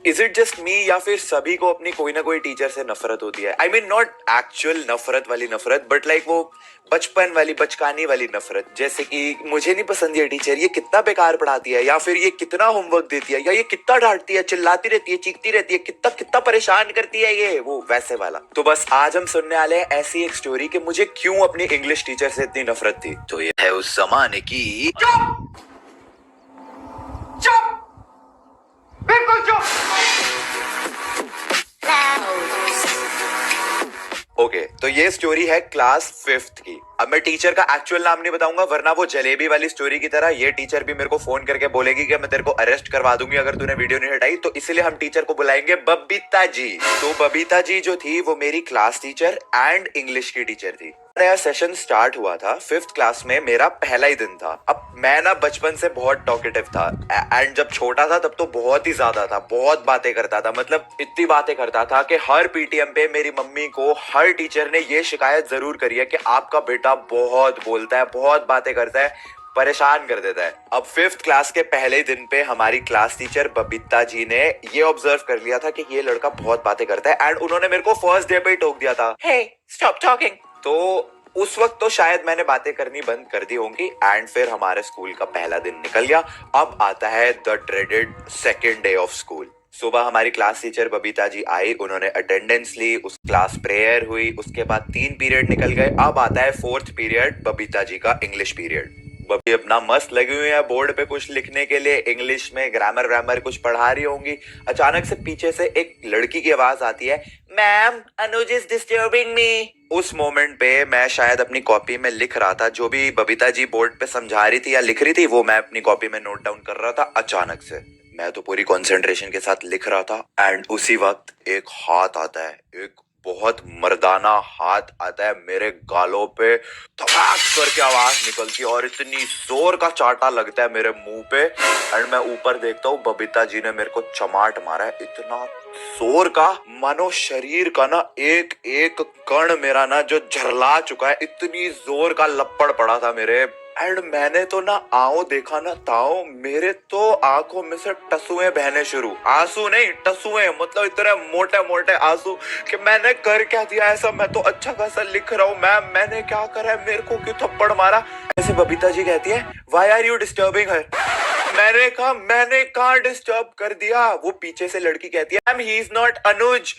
Is it just मी या फिर सभी को अपनी कोई ना कोई टीचर से नफरत होती है? आई मीन नॉट एक्चुअल नफरत वाली नफरत, बट लाइक वो बचपन वाली बचकानी वाली नफरत, जैसे कि मुझे नहीं पसंद ये टीचर, ये कितना बेकार पढ़ाती है, या फिर ये कितना होमवर्क देती है, या ये कितना डांटती है, चिल्लाती रहती है, चीखती रहती है, कितना कितना परेशान करती है ये, वो वैसे वाला। तो बस आज हम सुनने वाले हैं ऐसी एक स्टोरी कि मुझे क्यों अपनी इंग्लिश टीचर से इतनी नफरत थी। तो ये है उस जमाने की बिल्कुल चुप। ओके, तो ये स्टोरी है क्लास 5th की। अब मैं टीचर का एक्चुअल नाम नहीं बताऊंगा, वरना वो जलेबी वाली स्टोरी की तरह ये टीचर भी मेरे को फोन करके बोलेगी कि मैं तेरे को अरेस्ट करवा दूंगी अगर तूने वीडियो नहीं हटाई। तो इसलिए हम टीचर को बुलाएंगे बबीता जी। तो बबीता जी जो थी वो मेरी क्लास टीचर एंड इंग्लिश की टीचर थी। नया सेशन स्टार्ट हुआ था 5th क्लास में, मेरा पहला ही दिन था। अब मैं ना बचपन से बहुत टॉकेटिव था एंड जब छोटा था तब तो बहुत ही ज्यादा था, बहुत बातें करता था, मतलब इतनी बातें करता था कि हर पीटीएम पे मेरी मम्मी को हर टीचर ने ये शिकायत जरूर करी है कि आपका बेटा बहुत बोलता है, बहुत बातें करता है, परेशान कर देता है। अब 5th क्लास के पहले दिन पे हमारी क्लास टीचर बबीता जी ने ये ऑब्जर्व कर लिया था कि ये लड़का बहुत बातें करता है एंड उन्होंने मेरे को फर्स्ट डे पे ही टोक दिया था, हे स्टॉप टॉकिंग। तो उस वक्त तो शायद मैंने बातें करनी बंद कर दी होंगी एंड फिर हमारे स्कूल का पहला दिन निकल गया। अब आता है the dreaded second day of school. सुबह हमारी क्लास टीचर बबीता जी आई, उन्होंने अटेंडेंस ली, उस क्लास प्रेयर हुई, उसके बाद 3 पीरियड निकल गए। अब आता है 4th पीरियड, बबीता जी का इंग्लिश पीरियड। बबी अपना मस्त लगी हुई है बोर्ड पे कुछ लिखने के लिए, इंग्लिश में ग्रामर व्रामर कुछ पढ़ा रही होंगी। अचानक से पीछे से एक लड़की की आवाज आती है, ma'am Anuj is disturbing me. उस मोमेंट पे मैं शायद अपनी कॉपी में लिख रहा था, जो भी बबीता जी बोर्ड पे समझा रही थी या लिख रही थी वो मैं अपनी कॉपी में नोट डाउन कर रहा था। अचानक से मैं तो पूरी कंसंट्रेशन के साथ लिख रहा था एंड उसी वक्त एक हाथ आता है, एक बहुत मर्दाना हाथ आता है मेरे गालों पे, धमाक करके आवाज निकलती है और इतनी जोर का चाटा लगता है मेरे मुंह पे एंड मैं ऊपर देखता हूँ बबीता जी ने मेरे को चमाट मारा है, इतना जोर का, मानो शरीर का ना एक एक कण मेरा ना जो झरला चुका है, इतनी जोर का लपड़ पड़ा था मेरे। एंड मैंने तो ना आओ देखा ना ताओ, मेरे तो आंखों में से टसुए बहने शुरू, आंसू नहीं टसुए, मतलब इतने मोटे मोटे आंसू कि मैंने कर क्या दिया ऐसा, मैं तो अच्छा खासा लिख रहा हूँ मैम, मैंने क्या करा है, मेरे को क्यों थप्पड़ मारा। ऐसे बबीता जी कहती है, व्हाई आर यू डिस्टर्बिंग हर। मैंने कहा डिस्टर्ब कर दिया। वो पीछे से लड़की कहती है, मैम ही इज नॉट अनुज।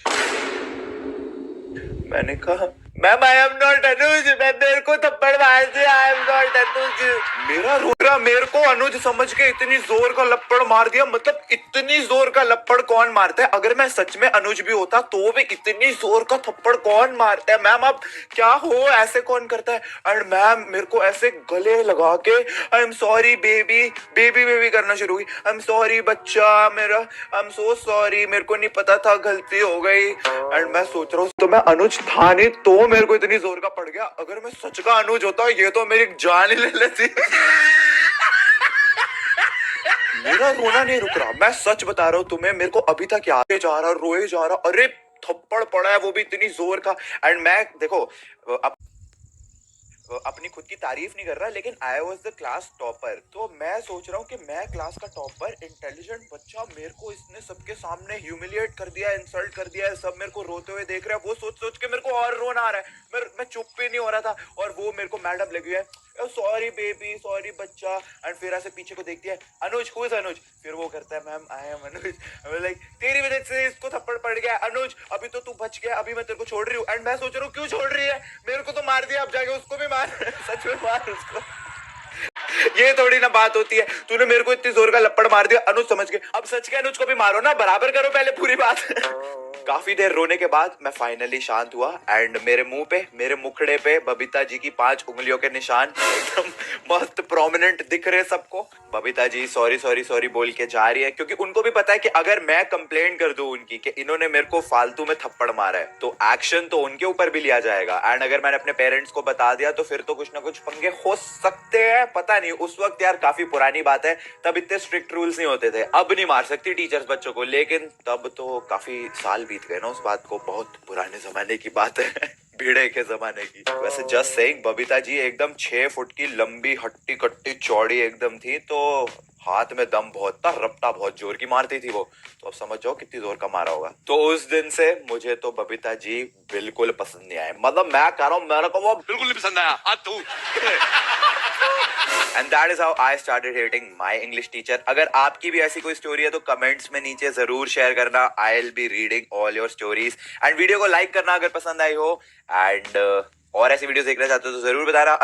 मैंने कहा, मैम आई एम नॉट अनुज, मैं मेरे को थप्पड़ मार दिया, आई एम नॉट अनुज। मेरा रो रहा, मेरे को अनुज समझ के इतनी जोर का लप्पड़ मार दिया। मतलब इतनी जोर का लप्पड़ कौन मारता है? अगर मैं सच में अनुज भी होता तो भी इतनी जोर का थप्पड़ कौन मारता है? मैम आप क्या हो, ऐसे कौन करता है? एंड मैम मेरे को ऐसे गले लगा के I am sorry baby, baby baby करना शुरू हुई, आई एम सॉरी बच्चा मेरा, आई एम सो सॉरी, मेरे को नहीं पता था, गलती हो गई। एंड मैं सोच रहा हूँ तो मैं अनुज था नहीं तो मेरे को इतनी जोर का पड़ गया, अगर मैं सच का अनुज होता ये तो मेरी जान ही ले लेती। मेरा रोना नहीं रुक रहा, मैं सच बता रहा हूँ तुम्हें, मेरे को अभी तक याद जा रहा, रोए जा रहा, अरे थप्पड़ पड़ा है वो भी इतनी जोर का। एंड मैं देखो अपनी खुद की तारीफ नहीं कर रहा, लेकिन I was the class topper. तो मैं सोच रहा हूँ कि मैं क्लास का टॉपर, इंटेलिजेंट बच्चा, मेरे को इसने सबके सामने ह्यूमिलिएट कर दिया, इंसल्ट कर दिया, सब मेरे को रोते हुए देख रहे हैं। वो सोच सोच के मेरे को और रोना आ रहा है, मैं चुप भी नहीं हो रहा था। और वो मेरे को मैडम लगी है, सॉरी बेबी, सॉरी बच्चा। एंड फिर ऐसे पीछे को देखती है, अनुज हु इज अनुज? फिर वो करता है, ma'am I am Anuj. Like तेरी वजह से इसको थप्पड़ पड़ गया अनुज, अभी तो तू बच गया, अभी मैं तेरे को छोड़ रही हूँ। एंड मैं सोच रहा हूँ क्यों छोड़ रही है, मेरे को तो मार दिया, अब जाके उसको भी मार। सच में मार उसको। ये थोड़ी ना बात होती है, तूने मेरे को इतनी जोर का लपड़ मार दिया अनुज समझ के, अब सच के अनुज को भी मारो ना, बराबर करो पहले पूरी बात। काफी देर रोने के बाद मैं फाइनली शांत हुआ एंड मेरे मुंह पे, मेरे मुखड़े पे बबीता जी की 5 उंगलियों के निशान एकदम मस्त प्रोमिनेंट दिख रहे सबको। Babita ji sorry sorry sorry बोल के जा रही है, क्योंकि उनको भी पता है कि अगर मैं कंप्लेंट कर दूं उनकी कि इन्होंने मेरे को फालतू में थप्पड़ मारा है तो एक्शन तो उनके ऊपर भी लिया जाएगा। एंड अगर मैंने अपने पेरेंट्स को बता दिया तो फिर तो कुछ ना कुछ पंगे हो सकते हैं, पता नहीं। उस वक्त यार काफी पुरानी बात है, तब इतने स्ट्रिक्ट रूल्स नहीं होते थे। अब नहीं मार सकती टीचर्स बच्चों को, लेकिन तब तो काफी साल बीत गए ना उस बात को, बहुत पुराने जमाने की बात है भिड़े के जमाने की। वैसे जस्ट सेइंग, बबीता जी एकदम 6 फुट की लंबी हट्टी कट्टी चौड़ी एकदम थी, तो हाथ में दम बहुत था, रपटा बहुत जोर की मारती थी वो। तो अब समझ जाओ कितनी जोर का मारा होगा। तो उस दिन से मुझे तो बबीता जी बिल्कुल पसंद नहीं आए, मतलब मैं कह रहा हूँ मेरे को वो बिल्कुल नहीं पसंद आया। आज तू And that is how I started hating my English teacher. अगर आपकी भी ऐसी कोई स्टोरी है तो कमेंट्स में नीचे जरूर शेयर करना। I'll be reading all your stories. And video को लाइक करना अगर पसंद आई हो। और ऐसी वीडियो देखना चाहते हो तो जरूर बताना।